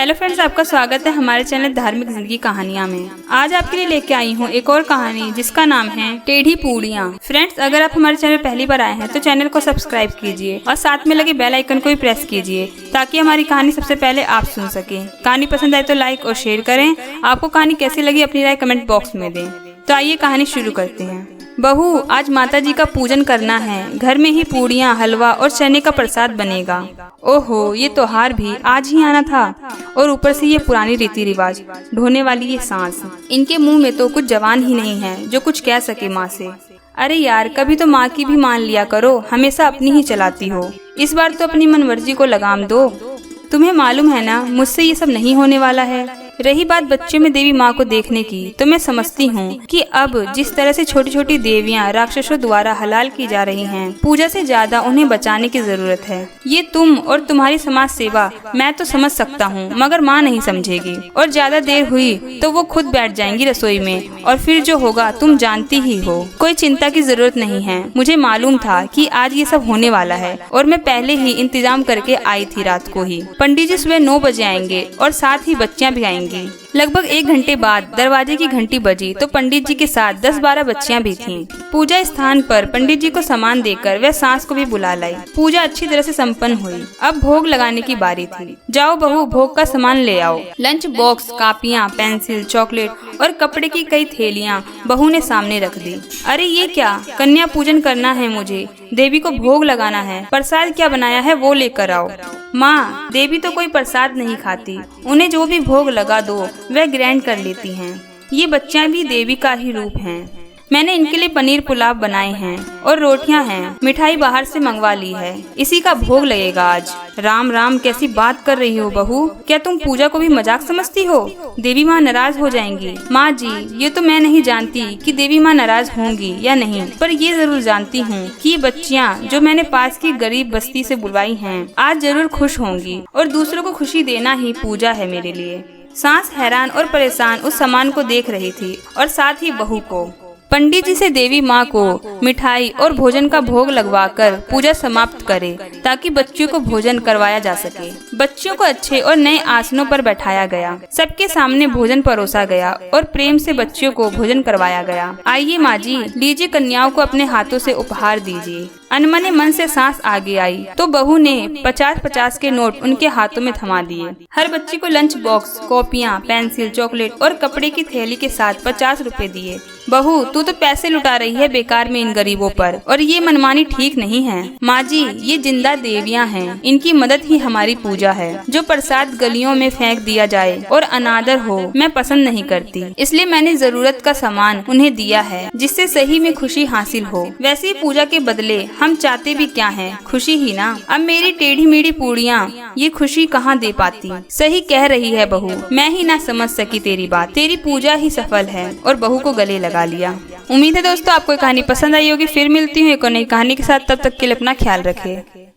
Hello friends, आपका स्वागत है हमारे चैनल धार्मिक जिंदगी कहानियाँ में। आज आपके लिए लेके आई हूँ एक और कहानी जिसका नाम है टेढ़ी पूड़ियाँ। फ्रेंड्स, अगर आप हमारे चैनल पहली बार आए हैं तो चैनल को सब्सक्राइब कीजिए और साथ में लगे बेल आइकन को भी प्रेस कीजिए ताकि हमारी कहानी सबसे पहले आप सुन सकें। कहानी पसंद आए तो लाइक और शेयर करें। आपको कहानी कैसी लगी अपनी राय कमेंट बॉक्स में दें। तो आइए कहानी शुरू करते हैं। बहू, आज माता जी का पूजन करना है। घर में ही पूड़ियाँ, हलवा और चने का प्रसाद बनेगा। ओहो, ये त्योहार भी आज ही आना था और ऊपर से ये पुरानी रीति रिवाज, ढोने वाली ये सांस। इनके मुंह में तो कुछ जवान ही नहीं है जो कुछ कह सके माँ से। अरे यार, कभी तो माँ की भी मान लिया करो, हमेशा अपनी ही चलाती हो। इस बार तो अपनी मनमर्जी को लगाम दो। तुम्हें मालूम है ना, मुझसे ये सब नहीं होने वाला है। रही बात बच्चों में देवी माँ को देखने की, तो मैं समझती हूँ कि अब जिस तरह से छोटी छोटी देवियाँ राक्षसों द्वारा हलाल की जा रही हैं, पूजा से ज्यादा उन्हें बचाने की जरूरत है। ये तुम और तुम्हारी समाज सेवा मैं तो समझ सकता हूँ, मगर माँ नहीं समझेगी और ज्यादा देर हुई तो वो खुद बैठ जाएंगी रसोई में और फिर जो होगा तुम जानती ही हो। कोई चिंता की जरूरत नहीं है। मुझे मालूम था कि आज ये सब होने वाला है और मैं पहले ही इंतजाम करके आई थी। रात को ही पंडित जी सुबह 9 बजे आएंगे और साथ ही बच्चियाँ भी आएंगी। लगभग 1 घंटे बाद दरवाजे की घंटी बजी तो पंडित जी के साथ 10-12 बच्चियां भी थीं। पूजा स्थान पर पंडित जी को सामान देकर वह सास को भी बुला लाई। पूजा अच्छी तरह से संपन्न हुई। अब भोग लगाने की बारी थी। जाओ बहू, भोग का सामान ले आओ। लंच बॉक्स, कापियाँ, पेंसिल, चॉकलेट और कपड़े की कई थैलियाँ बहू ने सामने रख दी। अरे ये क्या, कन्या पूजन करना है मुझे, देवी को भोग लगाना है। प्रसाद क्या बनाया है वो लेकर आओ। माँ, देवी तो कोई प्रसाद नहीं खाती, उन्हें जो भी भोग लगा दो वह ग्रहण कर लेती हैं। ये बच्चियाँ भी देवी का ही रूप हैं। मैंने इनके लिए पनीर पुलाव बनाए हैं और रोटियां हैं। मिठाई बाहर से मंगवा ली है, इसी का भोग लगेगा आज। राम राम, कैसी बात कर रही हो बहू? क्या तुम पूजा को भी मजाक समझती हो? देवी माँ नाराज हो जाएंगी। माँ जी, ये तो मैं नहीं जानती कि देवी माँ नाराज होंगी या नहीं, पर ये जरूर जानती हूँ कि बच्चियाँ जो मैंने पास की गरीब बस्ती से बुलवाई हैं, आज जरूर खुश होंगी और दूसरों को खुशी देना ही पूजा है मेरे लिए। सास हैरान और परेशान उस सामान को देख रही थी और साथ ही बहू को। पंडित जी से देवी माँ को मिठाई और भोजन का भोग लगवाकर पूजा समाप्त करे ताकि बच्चियों को भोजन करवाया जा सके। बच्चियों को अच्छे और नए आसनों पर बैठाया गया। सबके सामने भोजन परोसा गया और प्रेम से बच्चियों को भोजन करवाया गया। आइए माँ जी, लीजिए, कन्याओं को अपने हाथों से उपहार दीजिए। अनमने मन से सांस आगे आई तो बहू ने 50-50 के नोट उनके हाथों में थमा दिए। हर बच्ची को लंच बॉक्स, कॉपियाँ, पेंसिल, चॉकलेट और कपड़े की थैली के साथ 50 रुपए दिए। बहू, तू तो पैसे लुटा रही है बेकार में इन गरीबों पर, और ये मनमानी ठीक नहीं है। माँ जी, ये जिंदा देवियाँ हैं, इनकी मदद ही हमारी पूजा है। जो प्रसाद गलियों में फेंक दिया जाए और अनादर हो, मैं पसंद नहीं करती। इसलिए मैंने जरूरत का सामान उन्हें दिया है जिससे सही में खुशी हासिल हो। वैसे ही पूजा के बदले हम चाहते भी क्या हैं? खुशी ही ना। अब मेरी टेढ़ी मेढ़ी पूड़ियाँ ये खुशी कहाँ दे पाती। सही कह रही है बहू, मैं ही ना समझ सकी तेरी बात। तेरी पूजा ही सफल है। और बहू को गले लगा लिया। उम्मीद है दोस्तों आपको कहानी पसंद आई होगी। फिर मिलती हूँ एक और नई कहानी के साथ। तब तक के लिए अपना ख्याल रखें।